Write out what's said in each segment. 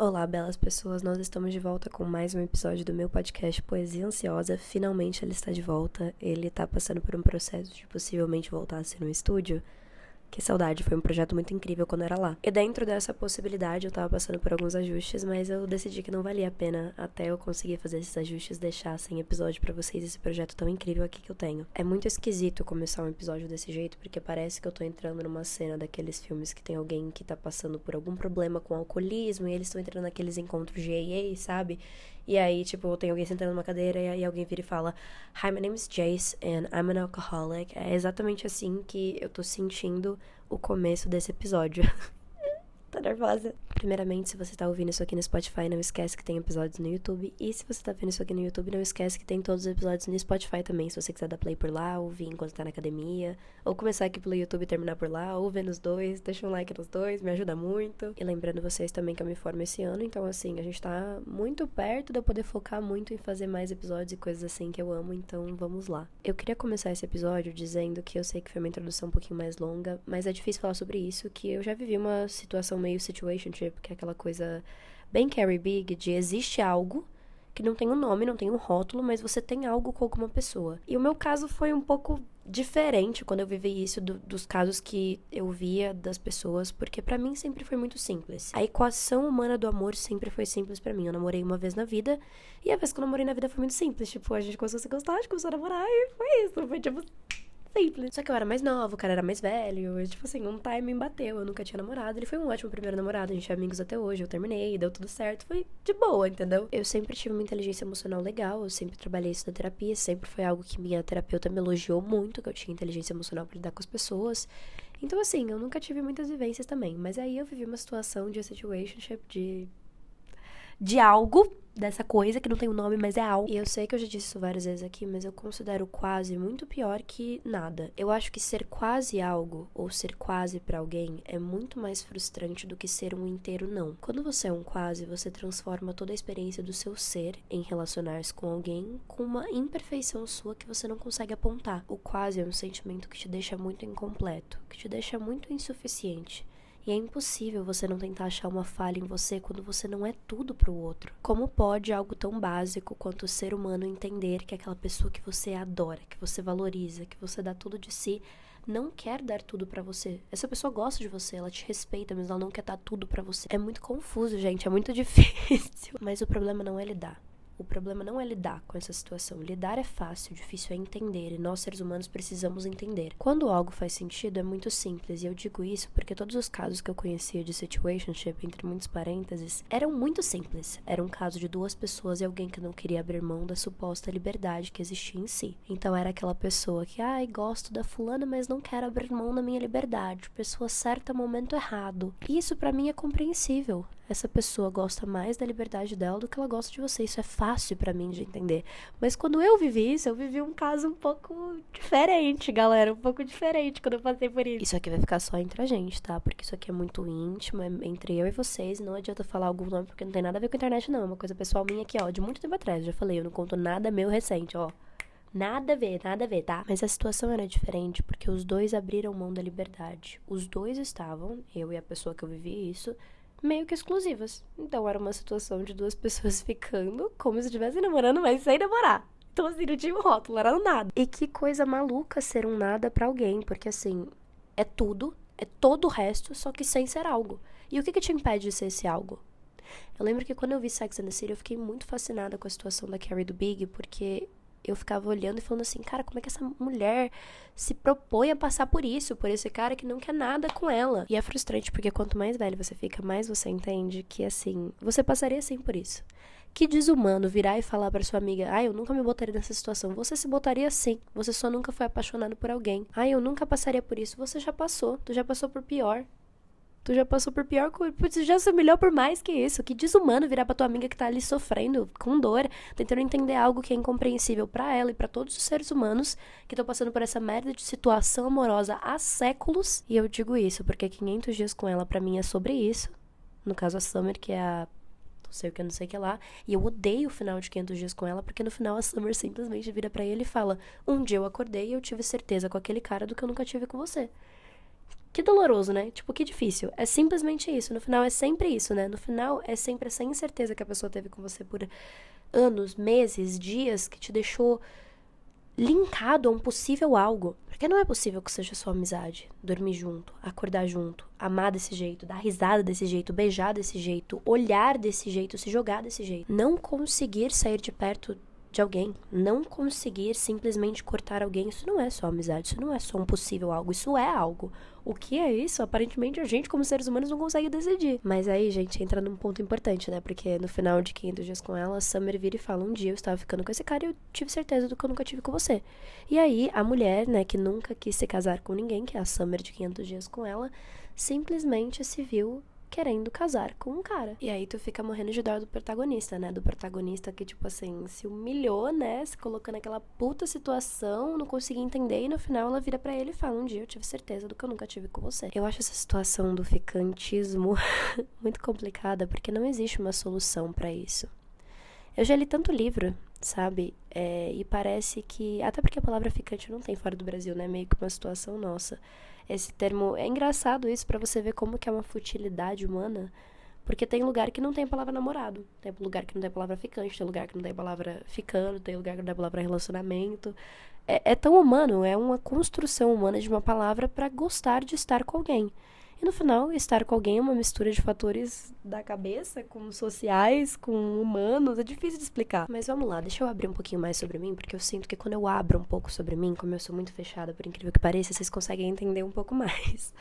Olá, belas pessoas, nós estamos de volta com mais um episódio do meu podcast Poesia Ansiosa. Finalmente ele está de volta, ele tá passando por um processo de possivelmente voltar a ser no estúdio. Que saudade, foi um projeto muito incrível quando era lá. E dentro dessa possibilidade eu tava passando por alguns ajustes, mas eu decidi que não valia a pena até eu conseguir fazer esses ajustes, deixar sem episódio pra vocês esse projeto tão incrível aqui que eu tenho. É muito esquisito começar um episódio desse jeito, porque parece que eu tô entrando numa cena daqueles filmes que tem alguém que tá passando por algum problema com alcoolismo e eles estão entrando naqueles encontros de AA, sabe? E aí, tipo, tem alguém sentando numa cadeira e aí alguém vira e fala Hi, my name is Jace and I'm an alcoholic. É exatamente assim que eu tô sentindo o começo desse episódio. Tô nervosa. Primeiramente, se você tá ouvindo isso aqui no Spotify, não esquece que tem episódios no YouTube. E se você tá vendo isso aqui no YouTube, não esquece que tem todos os episódios no Spotify também. Se você quiser dar play por lá, ouvir enquanto tá na academia, ou começar aqui pelo YouTube e terminar por lá, ou ver nos dois, deixa um like nos dois, me ajuda muito. E lembrando vocês também que eu me formo esse ano, então assim, a gente tá muito perto de eu poder focar muito em fazer mais episódios e coisas assim que eu amo, então vamos lá. Eu queria começar esse episódio dizendo que eu sei que foi uma introdução um pouquinho mais longa, mas é difícil falar sobre isso, que eu já vivi uma situação meio situationship, que é aquela coisa bem Carrie Big, de existe algo que não tem um nome, não tem um rótulo, mas você tem algo com alguma pessoa. E o meu caso foi um pouco diferente quando eu vivi isso dos casos que eu via das pessoas, porque pra mim sempre foi muito simples. A equação humana do amor sempre foi simples pra mim. Eu namorei uma vez na vida, e a vez que eu namorei na vida foi muito simples. Tipo, a gente começou a se gostar, a gente começou a namorar, e foi isso. Foi tipo simples. Só que eu era mais nova, o cara era mais velho. E, tipo assim, um timing bateu. Eu nunca tinha namorado. Ele foi um ótimo primeiro namorado. A gente é amigos até hoje. Eu terminei, deu tudo certo. Foi de boa, entendeu? Eu sempre tive uma inteligência emocional legal. Eu sempre trabalhei isso na terapia. Sempre foi algo que minha terapeuta me elogiou muito, que eu tinha inteligência emocional pra lidar com as pessoas. Então, assim, eu nunca tive muitas vivências também. Mas aí eu vivi uma situação de situationship, de algo, dessa coisa que não tem um nome, mas é algo. E eu sei que eu já disse isso várias vezes aqui, mas eu considero quase muito pior que nada. Eu acho que ser quase algo, ou ser quase pra alguém, é muito mais frustrante do que ser um inteiro não. Quando você é um quase, você transforma toda a experiência do seu ser em relacionar-se com alguém com uma imperfeição sua que você não consegue apontar. O quase é um sentimento que te deixa muito incompleto, que te deixa muito insuficiente. E é impossível você não tentar achar uma falha em você quando você não é tudo pro outro. Como pode algo tão básico quanto o ser humano entender que aquela pessoa que você adora, que você valoriza, que você dá tudo de si, não quer dar tudo pra você? Essa pessoa gosta de você, ela te respeita, mas ela não quer dar tudo pra você. É muito confuso, gente, é muito difícil. Mas o problema não é lidar. O problema não é lidar com essa situação. Lidar é fácil, difícil é entender, e nós seres humanos precisamos entender. Quando algo faz sentido, é muito simples, e eu digo isso porque todos os casos que eu conhecia de situationship, entre muitos parênteses, eram muito simples. Era um caso de duas pessoas e alguém que não queria abrir mão da suposta liberdade que existia em si. Então era aquela pessoa que, gosto da fulana, mas não quero abrir mão da minha liberdade. Pessoa certa, momento errado. E isso pra mim é compreensível. Essa pessoa gosta mais da liberdade dela do que ela gosta de você. Isso é fácil pra mim de entender. Mas quando eu vivi isso, eu vivi um caso um pouco diferente, galera. Um pouco diferente quando eu passei por isso. Isso aqui vai ficar só entre a gente, tá? Porque isso aqui é muito íntimo, é entre eu e vocês. Não adianta falar algum nome, porque não tem nada a ver com a internet, não. É uma coisa pessoal minha aqui, ó, de muito tempo atrás. Já falei, eu não conto nada meu recente, ó. Nada a ver, tá? Mas a situação era diferente porque os dois abriram mão da liberdade. Os dois estavam, eu e a pessoa que eu vivi isso, meio que exclusivas. Então era uma situação de duas pessoas ficando como se estivessem namorando, mas sem namorar. Então assim, não tinha um rótulo, era um nada. E que coisa maluca ser um nada pra alguém, porque assim, é tudo, é todo o resto, só que sem ser algo. E o que te impede de ser esse algo? Eu lembro que quando eu vi Sex and the City, eu fiquei muito fascinada com a situação da Carrie do Big, porque eu ficava olhando e falando assim, cara, como é que essa mulher se propõe a passar por isso, por esse cara que não quer nada com ela? E é frustrante, porque quanto mais velho você fica, mais você entende que, assim, você passaria assim por isso. Que desumano virar e falar pra sua amiga, eu nunca me botaria nessa situação. Você se botaria sim, você só nunca foi apaixonado por alguém. Eu nunca passaria por isso. Você já passou, tu já passou por pior. Tu já passou por pior coisa. Tu já se humilhou por mais que isso. Que desumano virar pra tua amiga que tá ali sofrendo, com dor, tentando entender algo que é incompreensível pra ela e pra todos os seres humanos que estão passando por essa merda de situação amorosa há séculos. E eu digo isso porque 500 dias com ela pra mim é sobre isso. No caso a Summer, que é a não sei o que, não sei o que lá. E eu odeio o final de 500 dias com ela, porque no final a Summer simplesmente vira pra ele e fala: um dia eu acordei e eu tive certeza com aquele cara do que eu nunca tive com você. Que doloroso, né? Tipo, que difícil. É simplesmente isso. No final é sempre isso, né? No final é sempre essa incerteza que a pessoa teve com você por anos, meses, dias, que te deixou linkado a um possível algo. Porque não é possível que seja só amizade. Dormir junto, acordar junto, amar desse jeito, dar risada desse jeito, beijar desse jeito, olhar desse jeito, se jogar desse jeito. Não conseguir sair de perto de alguém, não conseguir simplesmente cortar alguém, isso não é só amizade, isso não é só um possível algo, isso é algo. O que é isso? Aparentemente a gente, como seres humanos, não consegue decidir. Mas aí, gente, entra num ponto importante, né? Porque no final de 500 dias com ela, a Summer vira e fala: um dia eu estava ficando com esse cara e eu tive certeza do que eu nunca tive com você. E aí, a mulher, né, que nunca quis se casar com ninguém, que é a Summer de 500 dias com ela, simplesmente se viu querendo casar com um cara. E aí tu fica morrendo de dó do protagonista, né? Do protagonista que, tipo assim, se humilhou, né? Se colocou naquela puta situação, não conseguia entender, e no final ela vira pra ele e fala: um dia eu tive certeza do que eu nunca tive com você. Eu acho essa situação do ficantismo muito complicada, porque não existe uma solução pra isso. Eu já li tanto livro, sabe? E parece que... Até porque a palavra ficante não tem fora do Brasil, né? Meio que uma situação nossa. Esse termo... É engraçado isso pra você ver como que é uma futilidade humana. Porque tem lugar que não tem a palavra namorado. Tem lugar que não tem a palavra ficante. Tem lugar que não tem a palavra ficando. Tem lugar que não tem a palavra relacionamento. É tão humano. É uma construção humana de uma palavra pra gostar de estar com alguém. E no final, estar com alguém é uma mistura de fatores da cabeça, com sociais, com humanos. É difícil de explicar. Mas vamos lá, deixa eu abrir um pouquinho mais sobre mim, porque eu sinto que quando eu abro um pouco sobre mim, como eu sou muito fechada, por incrível que pareça, vocês conseguem entender um pouco mais.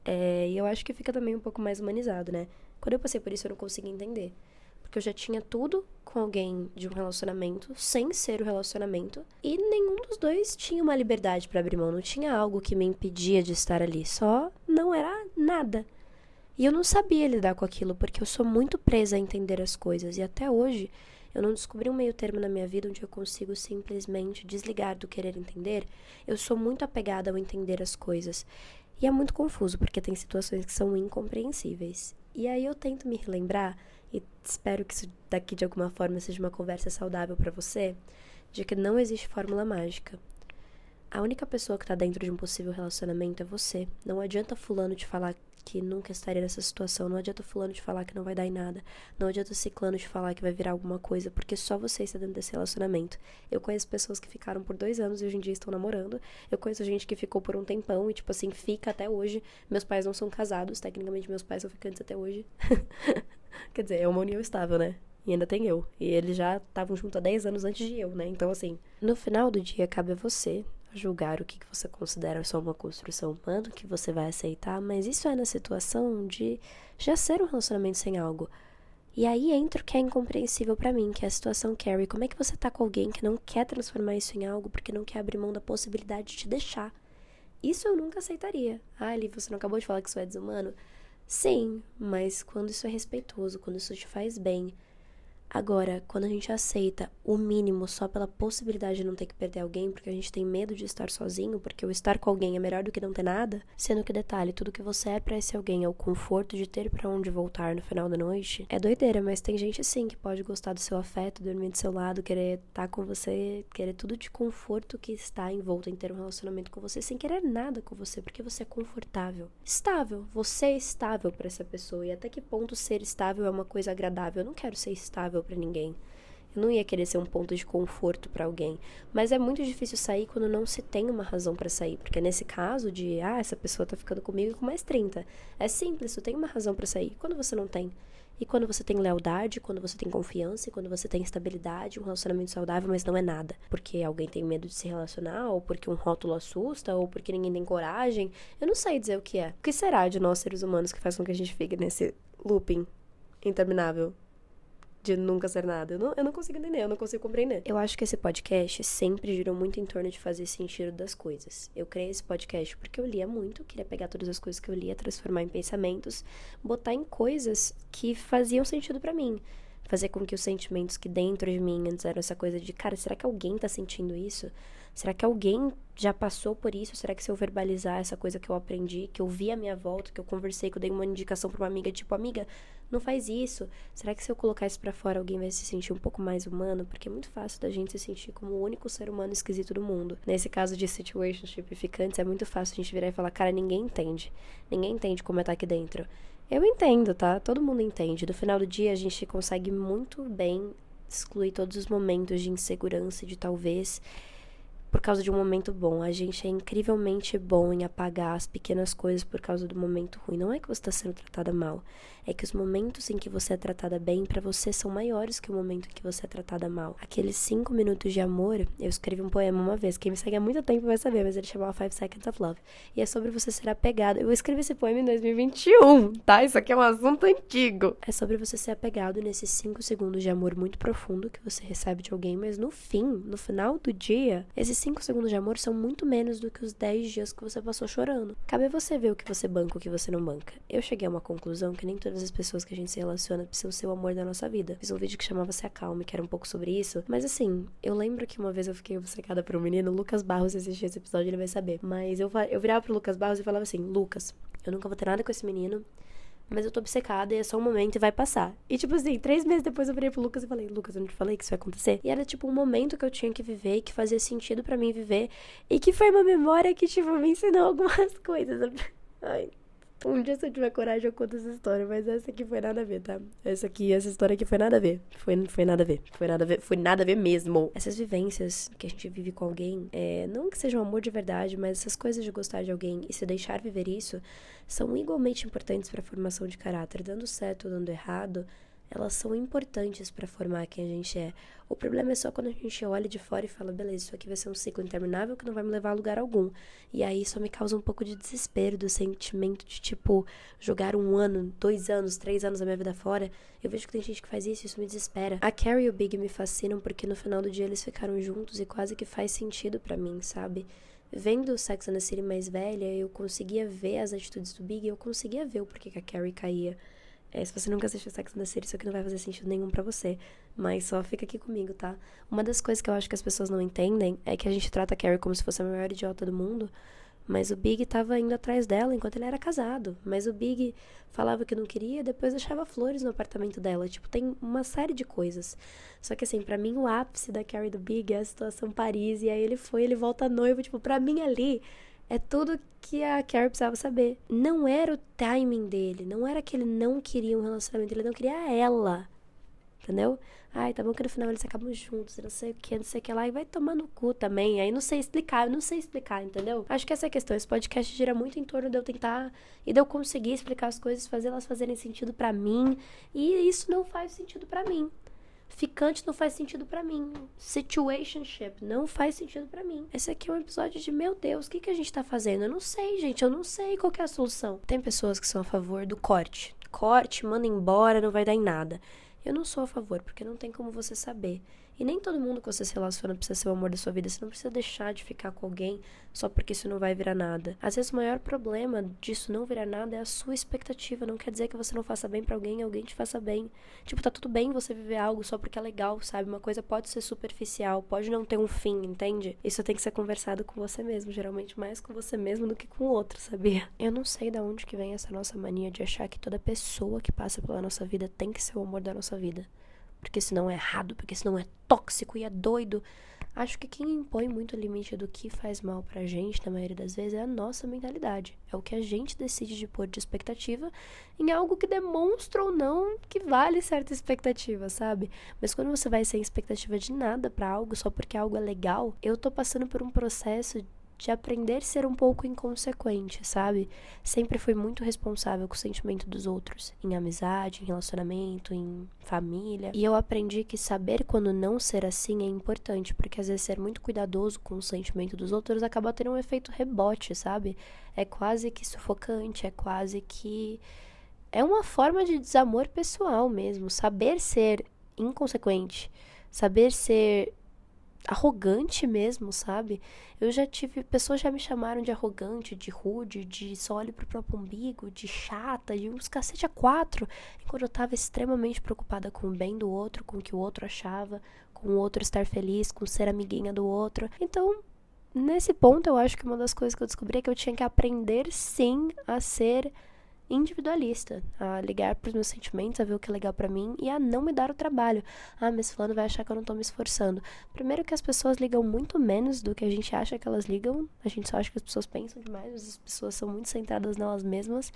E eu acho que fica também um pouco mais humanizado, né? Quando eu passei por isso, eu não consegui entender. Porque eu já tinha tudo com alguém de um relacionamento, sem ser o relacionamento, e nenhum dos dois tinha uma liberdade pra abrir mão, não tinha algo que me impedia de estar ali, só não era nada. E eu não sabia lidar com aquilo, porque eu sou muito presa a entender as coisas, e até hoje eu não descobri um meio termo na minha vida onde eu consigo simplesmente desligar do querer entender. Eu sou muito apegada ao entender as coisas. E é muito confuso, porque tem situações que são incompreensíveis. E aí eu tento me relembrar, e espero que isso daqui de alguma forma seja uma conversa saudável pra você, de que não existe fórmula mágica. A única pessoa que tá dentro de um possível relacionamento é você. Não adianta fulano te falar que nunca estaria nessa situação. Não adianta fulano te falar que não vai dar em nada. Não adianta ciclano te falar que vai virar alguma coisa, porque só você está dentro desse relacionamento. Eu conheço pessoas que ficaram por 2 anos e hoje em dia estão namorando. Eu conheço gente que ficou por um tempão e, tipo assim, fica até hoje. Meus pais não são casados. Tecnicamente, meus pais são ficantes até hoje. Quer dizer, é uma união estável, né? E ainda tem eu. E eles já estavam juntos há 10 anos antes de eu, né? Então, assim, no final do dia, cabe a você julgar o que você considera só uma construção humana, que você vai aceitar, mas isso é na situação de já ser um relacionamento sem algo. E aí entra o que é incompreensível pra mim, que é a situação Carrie. Como é que você tá com alguém que não quer transformar isso em algo porque não quer abrir mão da possibilidade de te deixar? Isso eu nunca aceitaria. Ah, Ali, você não acabou de falar que isso é desumano? Sim, mas quando isso é respeitoso, quando isso te faz bem. Agora, quando a gente aceita o mínimo só pela possibilidade de não ter que perder alguém, porque a gente tem medo de estar sozinho, porque o estar com alguém é melhor do que não ter nada, sendo que, detalhe, tudo que você é pra esse alguém é o conforto de ter pra onde voltar no final da noite, é doideira, mas tem gente sim que pode gostar do seu afeto, dormir do seu lado, querer estar com você, querer tudo de conforto que está envolto em ter um relacionamento com você, sem querer nada com você, porque você é confortável. Estável, você é estável pra essa pessoa, e até que ponto ser estável é uma coisa agradável? Eu não quero ser estável pra ninguém. Eu não ia querer ser um ponto de conforto pra alguém. Mas é muito difícil sair quando não se tem uma razão pra sair. Porque nesse caso de, essa pessoa tá ficando comigo com mais 30. É simples, tu tem uma razão pra sair. Quando você não tem? E quando você tem lealdade, quando você tem confiança, e quando você tem estabilidade, um relacionamento saudável, mas não é nada. Porque alguém tem medo de se relacionar, ou porque um rótulo assusta, ou porque ninguém tem coragem. Eu não sei dizer o que é. O que será de nós seres humanos que faz com que a gente fique nesse looping interminável de nunca ser nada? Eu não consigo entender, eu não consigo compreender. Eu acho que esse podcast sempre girou muito em torno de fazer sentido das coisas. Eu criei esse podcast porque eu lia muito, queria pegar todas as coisas que eu lia, transformar em pensamentos, botar em coisas que faziam sentido pra mim. Fazer com que os sentimentos que dentro de mim antes eram essa coisa de, cara, será que alguém tá sentindo isso? Será que alguém já passou por isso? Será que se eu verbalizar essa coisa que eu aprendi, que eu vi à minha volta, que eu conversei, que eu dei uma indicação pra uma amiga, tipo, amiga, não faz isso. Será que se eu colocar isso pra fora, alguém vai se sentir um pouco mais humano? Porque é muito fácil da gente se sentir como o único ser humano esquisito do mundo. Nesse caso de situationship e ficantes, é muito fácil a gente virar e falar, cara, ninguém entende. Ninguém entende como é estar aqui dentro. Eu entendo, tá? Todo mundo entende. No final do dia, a gente consegue muito bem excluir todos os momentos de insegurança, de talvez por causa de um momento bom. A gente é incrivelmente bom em apagar as pequenas coisas por causa do momento ruim. Não é que você está sendo tratada mal, é que os momentos em que você é tratada bem pra você são maiores que o momento em que você é tratada mal. Aqueles 5 minutos de amor, eu escrevi um poema uma vez, quem me segue há muito tempo vai saber, mas ele chamava 5 Seconds of Love, e é sobre você ser apegado. Eu escrevi esse poema em 2021, tá? Isso aqui é um assunto antigo. É sobre você ser apegado nesses 5 segundos de amor muito profundo que você recebe de alguém, mas no final do dia, esses 5 segundos de amor são muito menos do que os 10 dias que você passou chorando. Cabe a você ver o que você banca, o que você não banca. Eu cheguei a uma conclusão que nem todas as pessoas que a gente se relaciona precisam ser o amor da nossa vida. Fiz um vídeo que chamava Se Acalme, que era um pouco sobre isso. Mas assim, eu lembro que uma vez eu fiquei obcecada por um menino, Lucas Barros, se assistir esse episódio ele vai saber. Mas eu virava pro Lucas Barros e falava assim, Lucas, eu nunca vou ter nada com esse menino, mas eu tô obcecada e é só um momento e vai passar. E tipo assim, 3 meses depois eu virei pro Lucas e falei, Lucas, eu não te falei que isso ia acontecer? E era tipo um momento que eu tinha que viver e que fazia sentido pra mim viver. E que foi uma memória que tipo me ensinou algumas coisas. Ai, um dia se eu tiver coragem eu conto essa história, mas essa aqui foi nada a ver, tá? Essa história aqui foi nada a ver. Foi nada a ver. Foi nada a ver mesmo. Essas vivências que a gente vive com alguém, não que seja um amor de verdade, mas essas coisas de gostar de alguém e se deixar viver isso, são igualmente importantes pra formação de caráter. Dando certo ou dando errado, elas são importantes pra formar quem a gente é. O problema é só quando a gente olha de fora e fala, beleza, isso aqui vai ser um ciclo interminável que não vai me levar a lugar algum. E aí isso me causa um pouco de desespero, do sentimento de, tipo, jogar 1 ano, 2 anos, 3 anos da minha vida fora. Eu vejo que tem gente que faz isso me desespera. A Carrie e o Big me fascinam porque no final do dia eles ficaram juntos e quase que faz sentido pra mim, sabe? Vendo o Sex and the City mais velha, eu conseguia ver as atitudes do Big e eu conseguia ver o porquê que a Carrie caía. Se você nunca assistiu Sex and the City, isso aqui não vai fazer sentido nenhum pra você. Mas só fica aqui comigo, tá? Uma das coisas que eu acho que as pessoas não entendem é que a gente trata a Carrie como se fosse a maior idiota do mundo, mas o Big tava indo atrás dela enquanto ele era casado. Mas o Big falava que não queria, depois deixava flores no apartamento dela. Tipo, tem uma série de coisas. Só que assim, pra mim o ápice da Carrie e do Big é a situação Paris. E aí ele volta noivo. Tipo, pra mim ali é tudo que a Carrie precisava saber. Não era o timing dele, não era que ele não queria um relacionamento, ele não queria ela. Entendeu? Ai, tá bom que no final eles acabam juntos, não sei o que, não sei o que lá, e vai tomar no cu também. Aí não sei explicar, entendeu? Acho que essa é a questão. Esse podcast gira muito em torno de eu tentar e de eu conseguir explicar as coisas, fazer elas fazerem sentido pra mim. E isso não faz sentido pra mim. Ficante não faz sentido pra mim. Situationship não faz sentido pra mim. Esse aqui é um episódio de, meu Deus, o que a gente tá fazendo? Eu não sei, gente, eu não sei qual que é a solução. Tem pessoas que são a favor do corte. Corte, manda embora, não vai dar em nada. Eu não sou a favor, porque não tem como você saber. E nem todo mundo que você se relaciona precisa ser o amor da sua vida. Você não precisa deixar de ficar com alguém só porque isso não vai virar nada. Às vezes o maior problema disso não virar nada é a sua expectativa. Não quer dizer que você não faça bem pra alguém e alguém te faça bem. Tipo, tá tudo bem você viver algo só porque é legal, sabe? Uma coisa pode ser superficial, pode não ter um fim, entende? Isso tem que ser conversado com você mesmo. Geralmente mais com você mesmo do que com o outro, sabia? Eu não sei de onde que vem essa nossa mania de achar que toda pessoa que passa pela nossa vida tem que ser o amor da nossa vida. Porque senão é errado, porque senão é tóxico e é doido. Acho que quem impõe muito limite do que faz mal pra gente, na maioria das vezes, é a nossa mentalidade. É o que a gente decide de pôr de expectativa em algo que demonstra ou não que vale certa expectativa, sabe? Mas quando você vai sem expectativa de nada pra algo, só porque algo é legal, eu tô passando por um processo de aprender a ser um pouco inconsequente, sabe? Sempre fui muito responsável com o sentimento dos outros, em amizade, em relacionamento, em família. E eu aprendi que saber quando não ser assim é importante, porque às vezes ser muito cuidadoso com o sentimento dos outros acaba tendo um efeito rebote, sabe? É quase que sufocante, é quase que... é uma forma de desamor pessoal mesmo. Saber ser inconsequente, saber ser arrogante mesmo, sabe? Pessoas já me chamaram de arrogante, de rude, de só olho pro próprio umbigo, de chata, de uns cacete a 4, enquanto eu tava extremamente preocupada com o bem do outro, com o que o outro achava, com o outro estar feliz, com ser amiguinha do outro. Então, nesse ponto, eu acho que uma das coisas que eu descobri é que eu tinha que aprender, sim, a ser individualista, a ligar pros meus sentimentos, a ver o que é legal pra mim e a não me dar o trabalho. Mas fulano vai achar que eu não tô me esforçando. Primeiro que as pessoas ligam muito menos do que a gente acha que elas ligam. A gente só acha que as pessoas pensam demais, mas as pessoas são muito centradas nelas mesmas.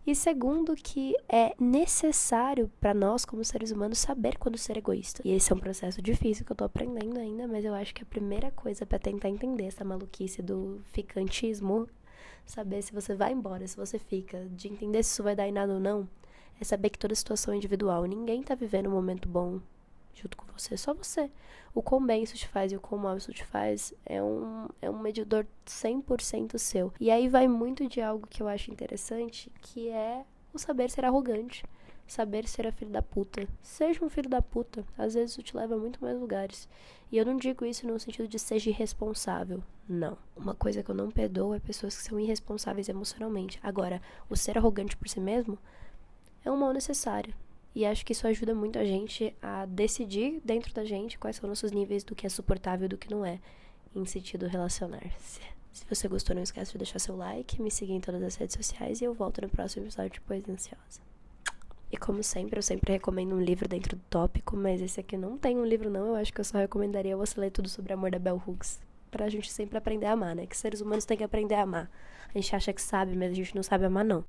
E segundo que é necessário pra nós, como seres humanos, saber quando ser egoísta. E esse é um processo difícil que eu tô aprendendo ainda, mas eu acho que a primeira coisa pra tentar entender essa maluquice do ficantismo, saber se você vai embora, se você fica, de entender se isso vai dar em nada ou não, é saber que toda situação é individual. Ninguém tá vivendo um momento bom junto com você, só você. O quão bem isso te faz e o quão mal isso te faz é um medidor 100% seu. E aí vai muito de algo que eu acho interessante, que é o saber ser arrogante. Saber ser a filho da puta. Seja um filho da puta. Às vezes isso te leva a muito mais lugares. E eu não digo isso no sentido de seja irresponsável. Não. Uma coisa que eu não perdoo é pessoas que são irresponsáveis emocionalmente. Agora, o ser arrogante por si mesmo é um mal necessário. E acho que isso ajuda muito a gente a decidir dentro da gente quais são nossos níveis do que é suportável e do que não é, em sentido relacionar-se. Se você gostou, não esquece de deixar seu like, me seguir em todas as redes sociais e eu volto no próximo episódio de Poesia Ansiosa. E como sempre, eu sempre recomendo um livro dentro do tópico, mas esse aqui não tem um livro não, eu acho que eu só recomendaria você ler tudo sobre amor da Bell Hooks, pra gente sempre aprender a amar, né? Que seres humanos têm que aprender a amar. A gente acha que sabe, mas a gente não sabe amar não.